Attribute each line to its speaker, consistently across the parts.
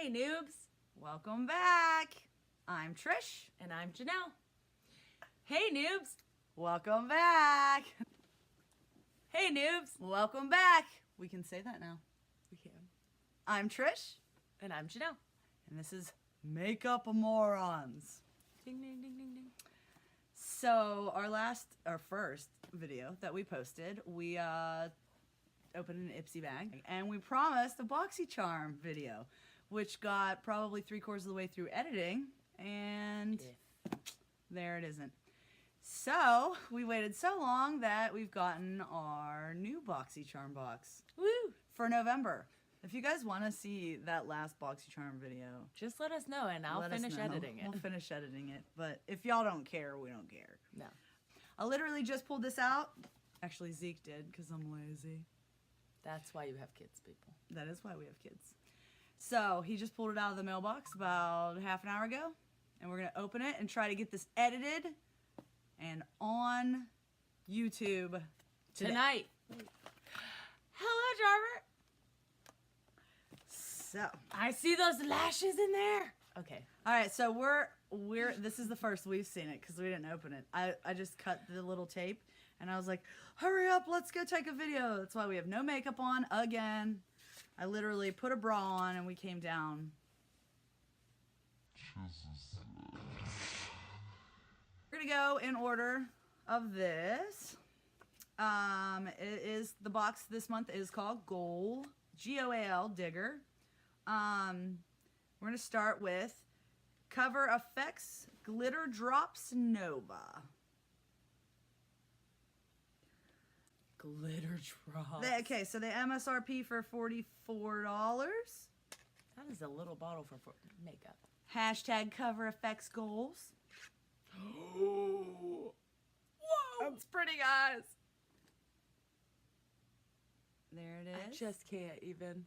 Speaker 1: Hey noobs!
Speaker 2: Welcome back. I'm Trish.
Speaker 1: And I'm Janel. Hey noobs!
Speaker 2: Welcome back.
Speaker 1: Hey noobs!
Speaker 2: Welcome back. We can say that now.
Speaker 1: We can.
Speaker 2: I'm Trish.
Speaker 1: And I'm Janel.
Speaker 2: And this is Makeup Morons.
Speaker 1: Ding ding ding ding ding.
Speaker 2: So our first video that we posted, we opened an Ipsy bag and we promised a BOXYCHARM video, which got probably 3/4 of the way through editing, and there it isn't. So we waited so long that we've gotten our new BOXYCHARM box.
Speaker 1: Woo!
Speaker 2: For November. If you guys want to see that last BOXYCHARM video,
Speaker 1: Just let us know and I'll finish editing it.
Speaker 2: We'll finish editing it. But if y'all don't care, we don't care.
Speaker 1: No.
Speaker 2: I literally just pulled this out. Actually, Zeke did because I'm lazy.
Speaker 1: That's why you have kids, people.
Speaker 2: That is why we have kids. So he just pulled it out of the mailbox about half an hour ago. And we're going to open it and try to get this edited and on YouTube
Speaker 1: Tonight. Hello, Jarver.
Speaker 2: So.
Speaker 1: I see those lashes in there. Okay.
Speaker 2: All right, so we're this is the first we've seen it because we didn't open it. I just cut the little tape and I was like, hurry up, let's go take a video. That's why we have no makeup on again. I literally put a bra on and we came down. Jesus. We're gonna go in order of this. It is the box this month is called Goal, G-O-A-L, Digger. We're gonna start with CoverFX Glitter Drops Nova.
Speaker 1: Glitter drops.
Speaker 2: Okay, so the MSRP for $44.
Speaker 1: That is a little bottle for makeup.
Speaker 2: Hashtag CoverFX goals.
Speaker 1: Whoa! That's pretty, guys.
Speaker 2: There it is.
Speaker 1: I just can't even.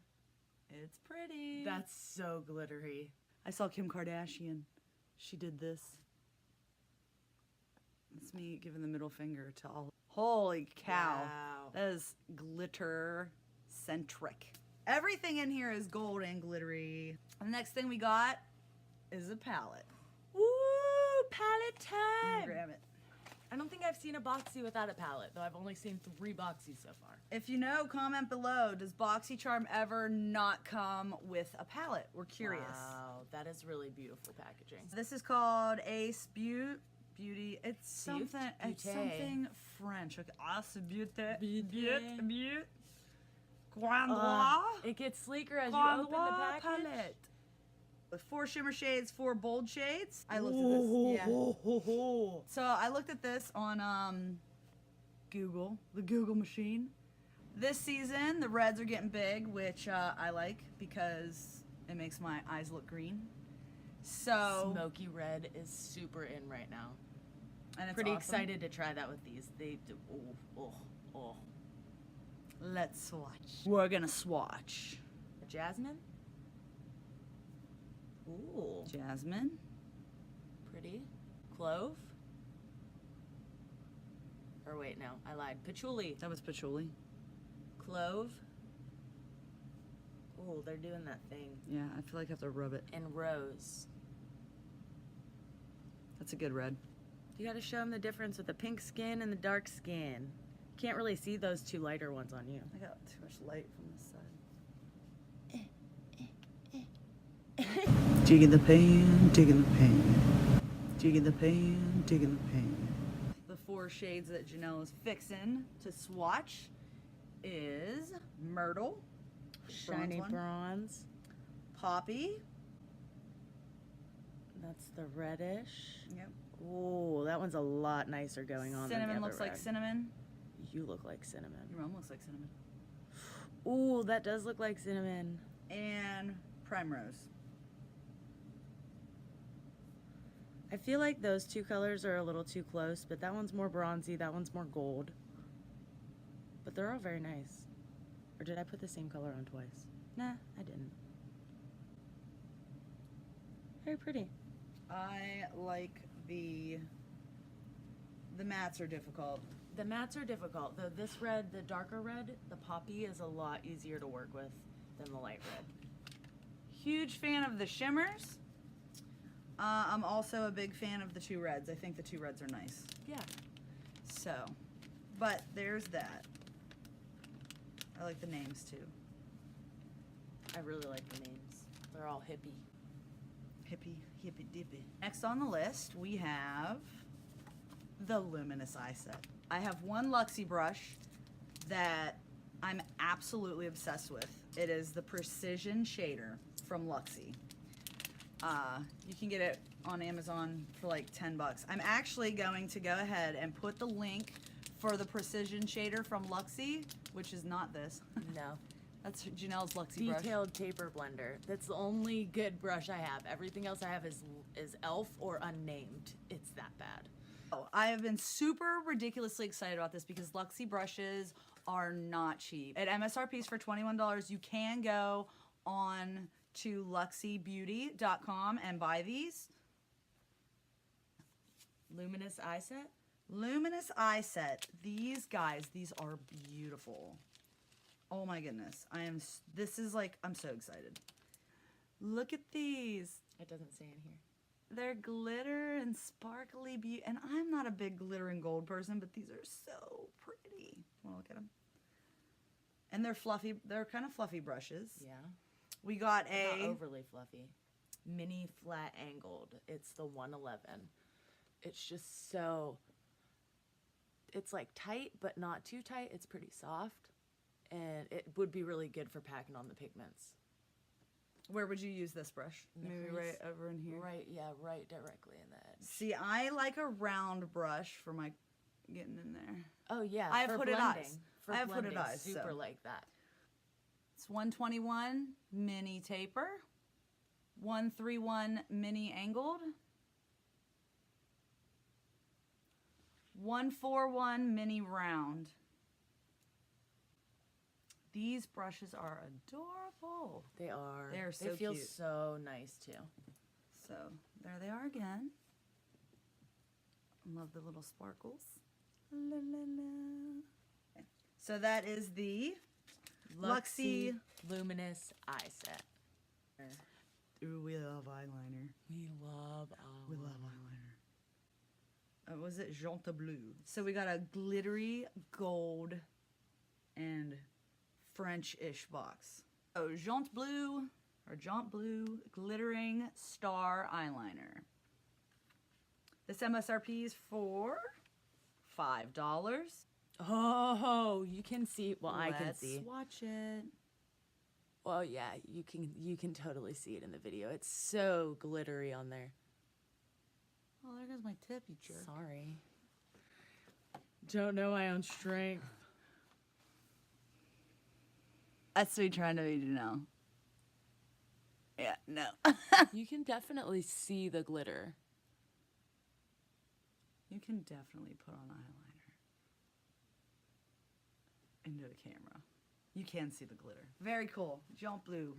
Speaker 2: It's pretty.
Speaker 1: That's so glittery.
Speaker 2: I saw Kim Kardashian. She did this. It's me giving the middle finger to all. Holy cow.
Speaker 1: Wow.
Speaker 2: That is glitter centric. Everything in here is gold and glittery. The next thing we got is a palette.
Speaker 1: Woo! Palette time!
Speaker 2: Grab it.
Speaker 1: I don't think I've seen a boxy without a palette, though I've only seen 3 boxies so far.
Speaker 2: If you know, comment below. Does BOXYCHARM ever not come with a palette? We're curious.
Speaker 1: Wow, that is really beautiful packaging.
Speaker 2: This is called Ace Beaute. Beauty. It's something. It's
Speaker 1: Beaute.
Speaker 2: something French. Okay. Ace Beaute.
Speaker 1: Beaute.
Speaker 2: Beaute. Grandoise.
Speaker 1: It gets sleeker as you open the
Speaker 2: Grandoise
Speaker 1: package.
Speaker 2: palette. With 4 shimmer shades, 4 bold shades. I looked at this. Yeah. So I looked at this on Google, the Google machine. This season, the reds are getting big, which I like because it makes my eyes look green. So
Speaker 1: Smoky red is super in right now.
Speaker 2: and it's
Speaker 1: Pretty
Speaker 2: awesome.
Speaker 1: excited to try that with these. They do. Oh.
Speaker 2: Let's swatch. We're gonna swatch.
Speaker 1: Jasmine. Ooh,
Speaker 2: Jasmine.
Speaker 1: pretty. Clove. Or wait, no, I lied. Patchouli.
Speaker 2: That was patchouli.
Speaker 1: Clove. Oh, they're doing that thing.
Speaker 2: Yeah, I feel like I have to rub it.
Speaker 1: And rose.
Speaker 2: That's a good red.
Speaker 1: You gotta show them the difference with the pink skin and the dark skin. Can't really see those 2 lighter ones on you.
Speaker 2: I got too much light from this side. Digging the pan, digging the pan. Digging the pan, digging the pan. The 4 shades that Janelle is fixing to swatch is Myrtle,
Speaker 1: Shiny
Speaker 2: one.
Speaker 1: bronze.
Speaker 2: Poppy.
Speaker 1: That's the reddish.
Speaker 2: Yep.
Speaker 1: Ooh, that one's a lot nicer going on than the
Speaker 2: Cinnamon
Speaker 1: other
Speaker 2: looks like
Speaker 1: red.
Speaker 2: cinnamon.
Speaker 1: You look like cinnamon.
Speaker 2: Your mom looks like cinnamon.
Speaker 1: Ooh, that does look like cinnamon.
Speaker 2: And Primrose.
Speaker 1: I feel like those 2 colors are a little too close, but that one's more bronzy, that one's more gold. But they're all very nice. Or did I put the same color on twice? Nah, I didn't. Very pretty.
Speaker 2: I like the mattes are difficult.
Speaker 1: The mattes are difficult, though this red, the darker red, the poppy, is a lot easier to work with than the light red.
Speaker 2: Huge fan of the shimmers. I'm also a big fan of the two reds. I think the two reds are nice.
Speaker 1: Yeah.
Speaker 2: So, but there's that. I like the names too.
Speaker 1: I really like the names. They're all hippie.
Speaker 2: Hippy dippy. Next on the list, we have the Luminous eye set. I have one Luxie brush that I'm absolutely obsessed with. It is the Precision Shader from Luxie. You can get it on Amazon for like 10 bucks. I'm actually going to go ahead and put the link for the Precision Shader from Luxie, which is not this.
Speaker 1: No.
Speaker 2: That's Janel's Luxie brush.
Speaker 1: Detailed taper blender. That's the only good brush I have. Everything else I have is elf or unnamed. It's that bad.
Speaker 2: Oh, I have been super ridiculously excited about this because Luxie brushes are not cheap. At MSRPs for $21, you can go on to LuxieBeauty.com and buy these.
Speaker 1: Luminous eye set?
Speaker 2: Luminous eye set. These guys, these are beautiful. Oh my goodness. This is like, I'm so excited. Look at these.
Speaker 1: It doesn't say in here.
Speaker 2: They're glitter and sparkly beauty. And I'm not a big glitter and gold person, but these are so pretty. Wanna look at them? And they're fluffy. They're kind of fluffy brushes.
Speaker 1: Yeah.
Speaker 2: We got
Speaker 1: Not overly fluffy. Mini flat angled. It's the 111. It's just so, it's like tight, but not too tight. It's pretty soft. And it would be really good for packing on the pigments.
Speaker 2: Where would you use this brush? Maybe right over in here?
Speaker 1: Right, yeah, right directly in the edge.
Speaker 2: See, I like a round brush for my getting in there.
Speaker 1: Oh, yeah.
Speaker 2: I have
Speaker 1: for
Speaker 2: hooded
Speaker 1: blending.
Speaker 2: eyes.
Speaker 1: For
Speaker 2: I have
Speaker 1: blending,
Speaker 2: hooded eyes,
Speaker 1: super
Speaker 2: so.
Speaker 1: like that.
Speaker 2: It's 121 mini taper, 131 mini angled, 141 mini round. These brushes are adorable.
Speaker 1: They are.
Speaker 2: They're so
Speaker 1: They feel
Speaker 2: cute.
Speaker 1: so nice, too.
Speaker 2: So there they are again. Love the little sparkles. La, la, la. Okay. So that is the Luxie
Speaker 1: Luminous eye set.
Speaker 2: Ooh, we love eyeliner.
Speaker 1: We love eyeliner.
Speaker 2: We love eyeliner. Was it JonteBlu? So we got a glittery gold and French-ish box. Oh, JonteBlu glittering star eyeliner. This MSRP is for $5.
Speaker 1: Oh, you can see. Well, I can see.
Speaker 2: Let's watch it.
Speaker 1: Well, yeah, you can totally see it in the video. It's so glittery on there.
Speaker 2: Oh, there goes my tip, you jerk.
Speaker 1: Sorry. Don't know my own strength.
Speaker 2: That's me trying to be Janel. Yeah, no.
Speaker 1: You can definitely see the glitter.
Speaker 2: You can definitely put on eyeliner into the camera. You can see the glitter. Very cool. JonteBlu.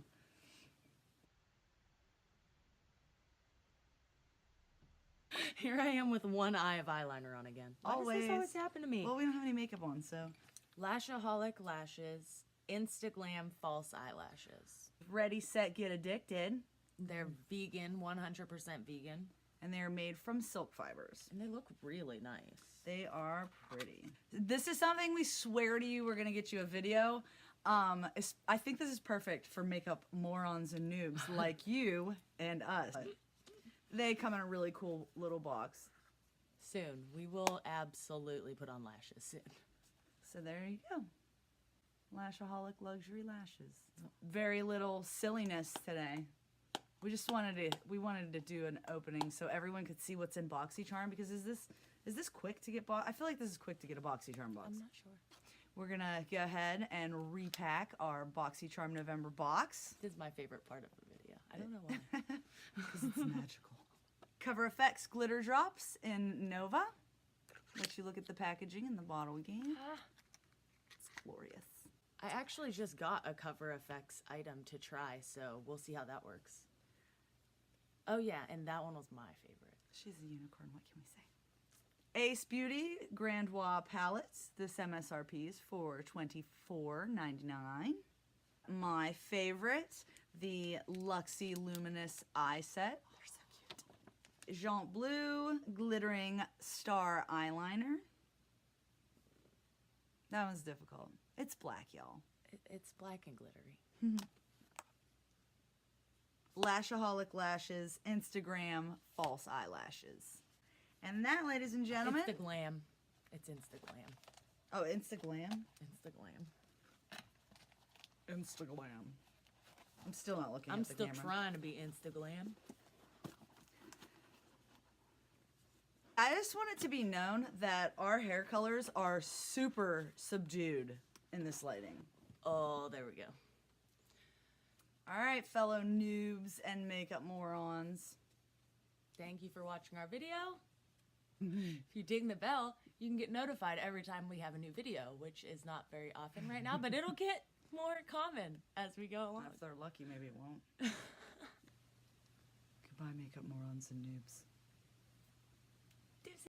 Speaker 1: Here I am with one eye of eyeliner on again. Why does this always happen to me?
Speaker 2: Well, we don't have any makeup on, so.
Speaker 1: Lashaholic lashes, Instaglam false eyelashes.
Speaker 2: Ready, set, get addicted.
Speaker 1: They're vegan, 100% vegan.
Speaker 2: And they're made from silk fibers.
Speaker 1: And they look really nice.
Speaker 2: They are pretty. This is something we swear to you we're going to get you a video. I think this is perfect for makeup morons and noobs like you and us. They come in a really cool little box.
Speaker 1: Soon. We will absolutely put on lashes soon.
Speaker 2: So there you go. Lashaholic luxury lashes. Very little silliness today. We wanted to do an opening so everyone could see what's in BOXYCHARM, because is this quick to get I feel like this is quick to get a BOXYCHARM box.
Speaker 1: I'm not sure.
Speaker 2: We're gonna go ahead and repack our BOXYCHARM November box.
Speaker 1: This is my favorite part of the video. I don't know why.
Speaker 2: Because it's magical. CoverFX glitter drops in Nova. Let you look at the packaging and the bottle again. It's glorious.
Speaker 1: I actually just got a CoverFX item to try, so we'll see how that works. Oh yeah, and that one was my favorite.
Speaker 2: She's a unicorn, what can we say? Ace Beauty Grandoise palettes. This MSRP is for $24.99. My favorite, the Luxie Luminous eye set.
Speaker 1: They're so cute.
Speaker 2: JonteBlu glittering star eyeliner. That one's difficult. It's black, y'all.
Speaker 1: It's black and glittery.
Speaker 2: Lashaholic lashes, Instagram false eyelashes. And that, ladies and gentlemen...
Speaker 1: Instaglam. It's Instaglam.
Speaker 2: Oh, Instaglam?
Speaker 1: Instaglam.
Speaker 2: Instaglam. I'm still not looking
Speaker 1: I'm
Speaker 2: at the
Speaker 1: still
Speaker 2: camera.
Speaker 1: trying to be Instaglam.
Speaker 2: I just want it to be known that our hair colors are super subdued in this lighting.
Speaker 1: Oh, there we go.
Speaker 2: All right, fellow noobs and makeup morons.
Speaker 1: Thank you for watching our video. If you ding the bell, you can get notified every time we have a new video, which is not very often right now, but it'll get more common as we go along.
Speaker 2: If they're lucky, maybe it won't. Goodbye, makeup morons and noobs.